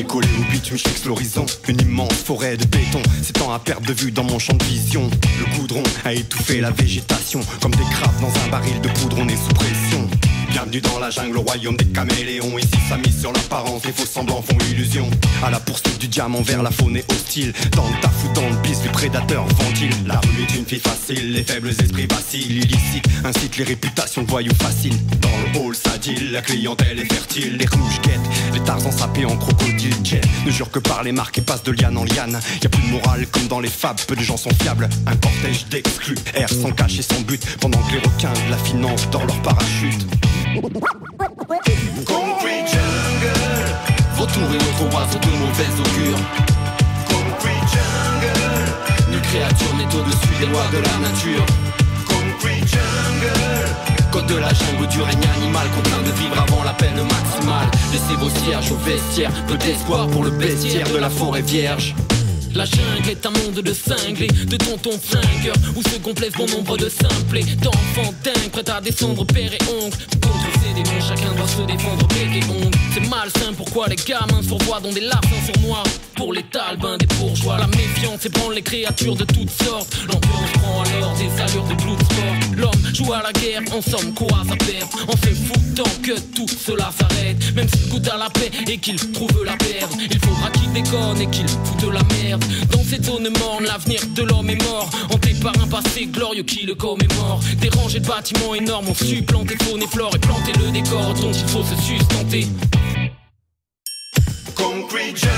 pieds collés au bitume, je fixe l'horizon. Une immense forêt de béton s'étend à perte de vue dans mon champ de vision. Le goudron a étouffé la végétation. Comme des crabes dans un baril de poudre, on est sous pression. Bienvenue dans la jungle, au royaume des caméléons. Ici ça mise sur l'apparence, les faux semblants font illusion. À la poursuite du diamant vers la faune est hostile. Dans le taf ou dans le bis, les prédateurs ventilent. La rue est une fille facile, les faibles esprits vacillent. Illicite, incite les réputations de voyous fascinent. Dans le hall ça deal, la clientèle est fertile. Les rouges guettent, les tarzans sapés en crocodile jet. Ne jure que par les marques et passe de liane en liane. Y'a plus de morale comme dans les fables, peu de gens sont fiables. Un cortège d'exclus, erre sans cache et sans but. Pendant que les requins de la finance dans leur parachute. Concrete jungle, vautour et autres oiseaux de mauvais augure. Concrete jungle, nulle créature n'est au-dessus des lois de la nature. Concrete jungle, code de la jungle du règne animal, contraint de vivre avant la peine maximale. Laissez vos cierges au vestiaire, peu d'espoir pour le bestiaire de la forêt vierge. La jungle est un monde de cinglés, de tontons flingueurs, où se complaisent bon nombre de simplés, d'enfants dingues, prêts à descendre père et oncle. Contre ces démons, chacun doit se défendre bec et ongle. C'est malsain, pourquoi les gamins survoient dans des larmes sur noir. Pour les talbins des bourgeois, la méfiance ébranle les créatures de toutes sortes. L'ambiance prend alors des allures de Bloodsport. L'homme joue à la guerre, en somme court à sa perte, en se foutant que tout cela s'arrête. Même s'il goûte à la paix et qu'il trouve la perdre, il faudra qu'il déconne et qu'il foute la merde. Dans cette zone morne, l'avenir de l'homme est mort, hanté par un passé glorieux qui le commémore. Des rangées de bâtiments énormes ont supplanté faune et flore et planté le décor dont il faut se sustenter. Concrete jungle.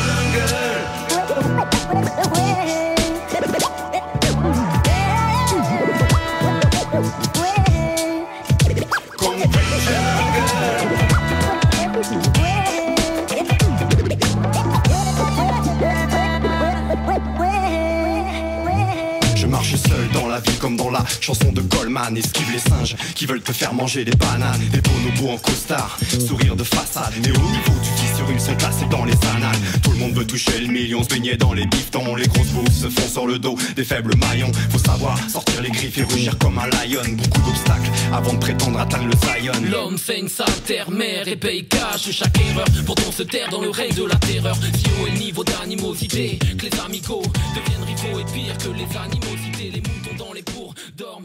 Je marche seul dans la ville comme dans la chanson de Goldman. Esquive les singes qui veulent te faire manger des bananes. Des bonobos en costard, sourire de façade. Mais au niveau du vice sur une sont classés dans les annales. Tout le monde veut toucher le million, se baigner dans les bifetons. Les grosses bouffes se font sur le dos des faibles maillons. Faut savoir sortir les griffes et rugir comme un lion. Beaucoup d'obstacles avant de prétendre atteindre le Zion. L'homme fait une sale terre-mère et paye cash chaque erreur. Pourtant se taire dans le règne de la terreur. Si haut est le niveau d'animosité que les amigos deviennent rivaux et pire que les animosités. Les moutons dans les bourgs dorment